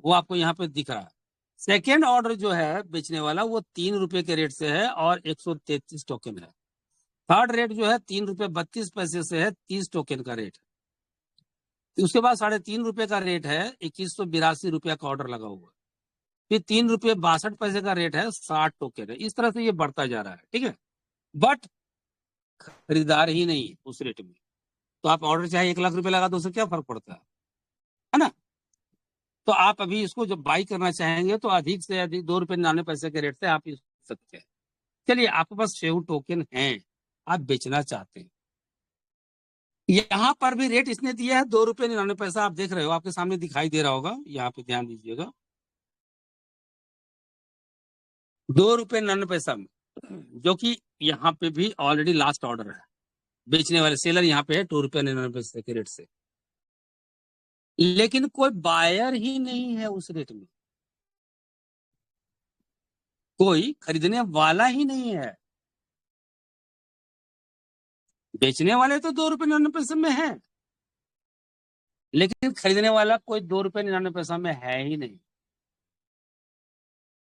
वो आपको यहाँ पे दिख रहा है। सेकेंड ऑर्डर जो है बेचने वाला वो 3 रुपये के रेट से है और 133 टोकन है। थर्ड रेट जो है 3 रुपये 32 पैसे से है, 30 टोकन का रेट है। उसके बाद 3.5 रुपये का रेट है, 2182 रुपया का ऑर्डर लगा हुआ है। फिर 3 रुपये 62 पैसे का रेट है, 60 टोकन है। इस तरह से ये बढ़ता जा रहा है, ठीक है। बट खरीदार ही नहीं उस रेट में, तो आप ऑर्डर चाहे 1 लाख रुपए लगा दो, उससे क्या फर्क पड़ता है ना। तो आप अभी इसको जब बाई करना चाहेंगे तो अधिक से अधिक 2 रुपये 99 पैसे के रेट से आप इस सकते हैं। चलिए, आपके पास शेयर टोकन है, आप बेचना चाहते हैं। यहाँ पर भी रेट इसने दिया है 2 रुपये 99 पैसा, आप देख रहे हो, आपके सामने दिखाई दे रहा होगा, यहाँ पे ध्यान दीजिएगा। 2 रुपये 99 पैसा में, जो कि यहाँ पे भी ऑलरेडी लास्ट ऑर्डर है। बेचने वाले सेलर यहाँ पे है 2 रुपये 99 पैसे के रेट से, लेकिन कोई बायर ही नहीं है उस रेट में, कोई खरीदने वाला ही नहीं है। बेचने वाले तो 2 रुपये 99 पैसे में है, लेकिन खरीदने वाला कोई 2 रुपये 99 पैसा में है ही नहीं।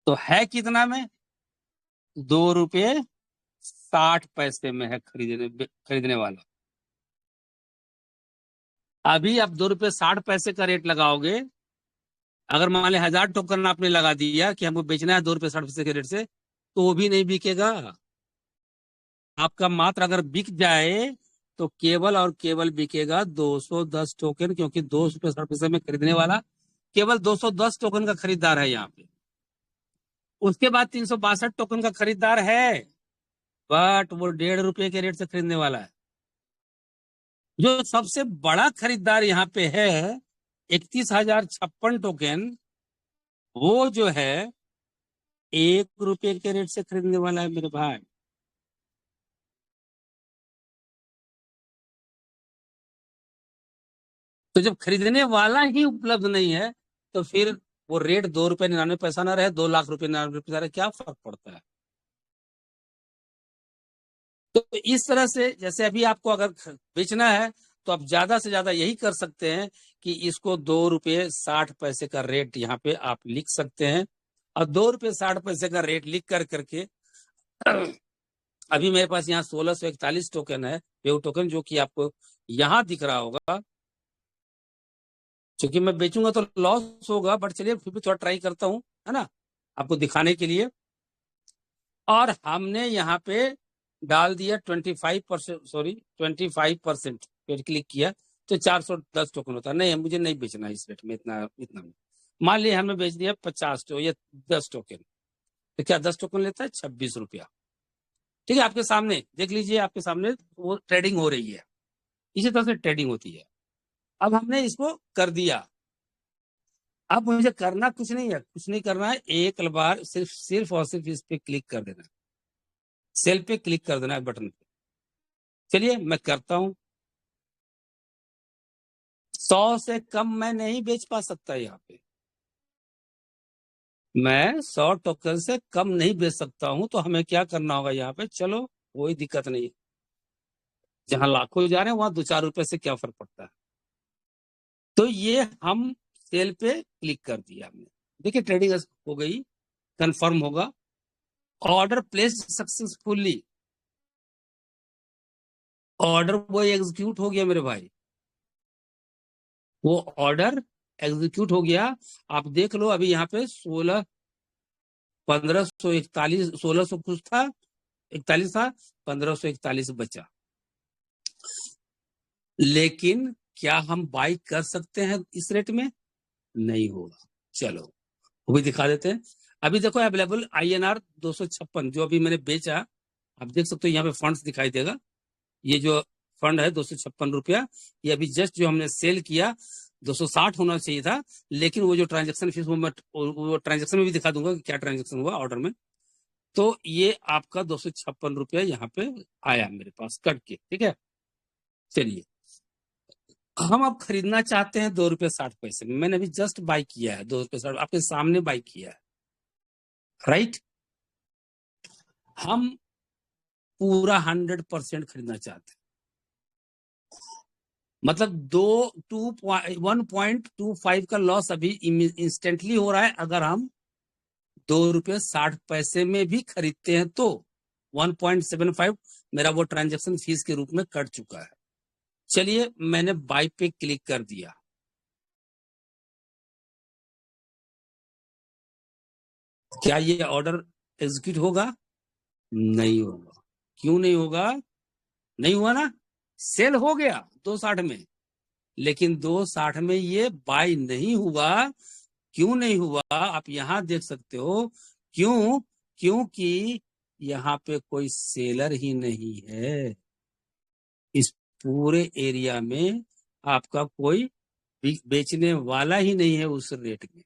तो है कितना में? 2 रुपये 60 पैसे में है खरीदने वाला। अभी आप 2 रुपये 60 पैसे का रेट लगाओगे, अगर मान ली 1000 टोकन आपने लगा दिया कि हमको बेचना है 2 रुपये 60 पैसे के रेट से, तो वो भी नहीं बिकेगा। आपका मात्र अगर बिक जाए तो केवल और केवल बिकेगा 210 टोकन, क्योंकि 2 रुपये 60 पैसे में खरीदने वाला केवल 210 टोकन का खरीदार है यहाँ पे। उसके बाद 362 टोकन का खरीदार है, बट वो 1.5 रुपये के रेट से खरीदने वाला है। जो सबसे बड़ा खरीदार यहाँ पे है 31,056 टोकन, वो जो है 1 रुपये के रेट से खरीदने वाला है मेरे भाई। तो जब खरीदने वाला ही उपलब्ध नहीं है, तो फिर वो रेट 2 रुपये 99 पैसा ना रहे, 2 लाख रुपए 99 पैसा रहे, क्या फर्क पड़ता है। तो इस तरह से, जैसे अभी आपको अगर बेचना है तो आप ज्यादा से ज्यादा यही कर सकते हैं कि इसको 2 रुपये 60 पैसे का रेट यहाँ पे आप लिख सकते हैं, और 2 रुपये 60 पैसे का रेट लिख करके अभी मेरे पास यहाँ 1641 टोकन है, वेव टोकन, जो कि आपको यहाँ दिख रहा होगा। क्योंकि मैं बेचूंगा तो लॉस होगा, बट चलिए फिर भी थोड़ा ट्राई करता हूँ, है ना, आपको दिखाने के लिए। और हमने यहाँ पे डाल दिया 25%, सॉरी 25% पे क्लिक किया तो 410 टोकन होता है। नहीं, मुझे नहीं बेचना इस रेट में, इतना में। मान लिया हमने बेच दिया 50 टोकन या 10 टोकन, तो क्या 10 टोकन लेता है? 26 रुपया। ठीक है, आपके सामने देख लीजिए, आपके सामने वो ट्रेडिंग हो रही है, इसी तरह से ट्रेडिंग होती है। अब हमने इसको कर दिया, अब मुझे करना कुछ नहीं है, कुछ नहीं करना है, एक बार सिर्फ और सिर्फ इस पे क्लिक कर देना, सेल पे क्लिक कर देना है बटन पे। चलिए मैं करता हूं। 100 से कम मैं नहीं बेच पा सकता, यहाँ पे मैं 100 टोकन से कम नहीं बेच सकता हूं। तो हमें क्या करना होगा यहाँ पे? चलो कोई दिक्कत नहीं, जहां लाखों जा रहे हैं वहां 2-4 रुपए से क्या फर्क पड़ता है। तो ये हम सेल पे क्लिक कर दिया हमने, देखिए ट्रेडिंग हो गई, कंफर्म होगा, ऑर्डर प्लेस सक्सेसफुली, ऑर्डर वो एग्जीक्यूट हो गया मेरे भाई, वो ऑर्डर एग्जीक्यूट हो गया। आप देख लो, अभी यहाँ पे 1541, 1600 कुछ था, 41 था, 1541 बचा। लेकिन क्या हम बाई कर सकते हैं इस रेट में? नहीं होगा। चलो वो भी दिखा देते हैं। अभी देखो अवेलेबल INR 256 जो अभी मैंने बेचा, आप देख सकते हो यहाँ पे फंड्स दिखाई देगा। ये जो फंड है 256 रुपया, ये अभी जस्ट जो हमने सेल किया 260 होना चाहिए था, लेकिन वो जो ट्रांजेक्शन फीस, वो ट्रांजेक्शन में भी दिखा दूंगा कि क्या ट्रांजेक्शन हुआ ऑर्डर में। तो ये आपका 256 रुपया यहाँ पे आया मेरे पास कट के, ठीक है। चलिए, हम अब खरीदना चाहते हैं 2 रुपये 60 पैसे में। मैंने अभी जस्ट बाई किया है 2 रुपये 60, आपके सामने बाई किया है, राइट। हम पूरा 100% खरीदना चाहते हैं, मतलब 1.25 का लॉस अभी इंस्टेंटली हो रहा है। अगर हम 2 रुपये 60 पैसे में भी खरीदते हैं तो 1.75 मेरा वो ट्रांजैक्शन फीस के रूप में कट चुका है। चलिए, मैंने बाय पे क्लिक कर दिया। क्या ये ऑर्डर एग्जीक्यूट होगा? नहीं होगा। क्यों नहीं होगा? नहीं हुआ ना, सेल हो गया 260 में, लेकिन 260 में ये बाय नहीं हुआ। क्यों नहीं हुआ आप यहां देख सकते हो। क्यों? क्योंकि यहाँ पे कोई सेलर ही नहीं है। इस पूरे एरिया में आपका कोई बेचने वाला ही नहीं है उस रेट में।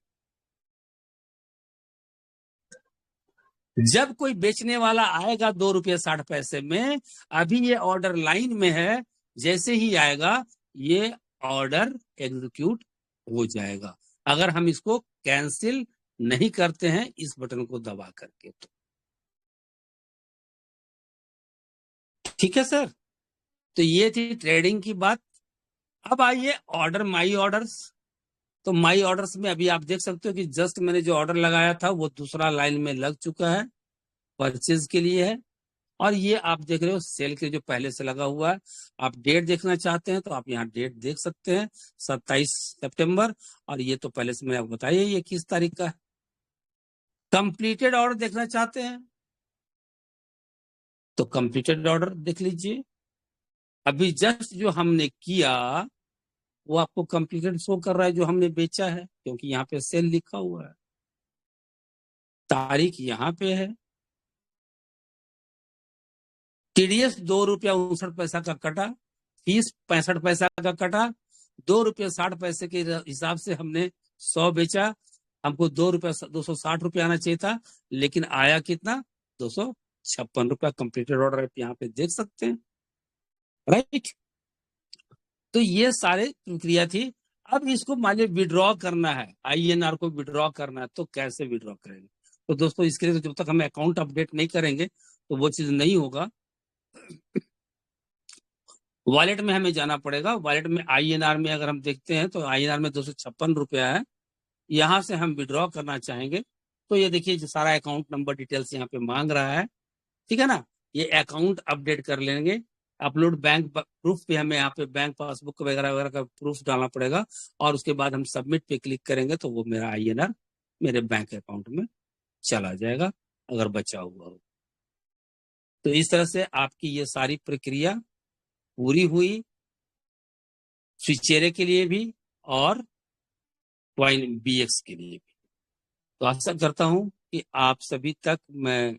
जब कोई बेचने वाला आएगा 2 रुपये 60 पैसे में, अभी ये ऑर्डर लाइन में है, जैसे ही आएगा ये ऑर्डर एग्जीक्यूट हो जाएगा, अगर हम इसको कैंसिल नहीं करते हैं इस बटन को दबा करके तो। ठीक है सर, तो ये थी ट्रेडिंग की बात। अब आइए ऑर्डर, माई ऑर्डर्स। तो माई ऑर्डर्स में अभी आप देख सकते हो कि जस्ट मैंने जो ऑर्डर लगाया था वो दूसरा लाइन में लग चुका है, परचेज के लिए है। और ये आप देख रहे हो सेल के जो पहले से लगा हुआ है। आप डेट देखना चाहते हैं तो आप यहाँ डेट देख सकते हैं, 27 सितंबर। और ये तो पहले से मैंने आपको बताया ये किस तारीख का है। कंप्लीटेड ऑर्डर देखना चाहते हैं तो कंप्लीटेड ऑर्डर देख लीजिए। अभी जस्ट जो हमने किया वो आपको कंप्लीटेड शो कर रहा है, जो हमने बेचा है, क्योंकि यहाँ पे सेल लिखा हुआ है, तारीख यहाँ पे है। टीडीएस 2 रुपया 59 पैसा का कटा, फीस 65 पैसा का कटा। 2 रुपये 60 पैसे के हिसाब से हमने 100 बेचा। हमको 2 रुपया 260 रुपया आना चाहिए था, लेकिन आया कितना? 256 रुपया। कंप्लीटेड ऑर्डर यहाँ पे देख सकते हैं, राइट। तो ये सारे प्रक्रिया थी। अब इसको मान लीजिए विड्रॉ करना है, आईएनआर को विड्रॉ करना है, तो कैसे विड्रॉ करेंगे? तो दोस्तों इसके लिए तो जब तक हम अकाउंट अपडेट नहीं करेंगे तो वो चीज नहीं होगा। वॉलेट में हमें जाना पड़ेगा। वॉलेट में आईएनआर में अगर हम देखते हैं तो आईएनआर में 256 रुपया है। यहां से हम विड्रॉ करना चाहेंगे तो ये देखिए जो सारा अकाउंट नंबर डिटेल्स यहाँ पे मांग रहा है, ठीक है ना। ये अकाउंट अपडेट कर लेंगे। अपलोड बैंक प्रूफ पे हमें यहाँ पे बैंक पासबुक वगैरह वगैरह का प्रूफ डालना पड़ेगा, और उसके बाद हम सबमिट पे क्लिक करेंगे तो वो मेरा आईएनआर मेरे बैंक अकाउंट में चला जाएगा, अगर बचा हुआ हो। तो इस तरह से आपकी ये सारी प्रक्रिया पूरी हुई, स्विचेरे के लिए भी और कॉइन बीएक्स के लिए भी। तो आशा करता हूं कि आप सभी तक मैं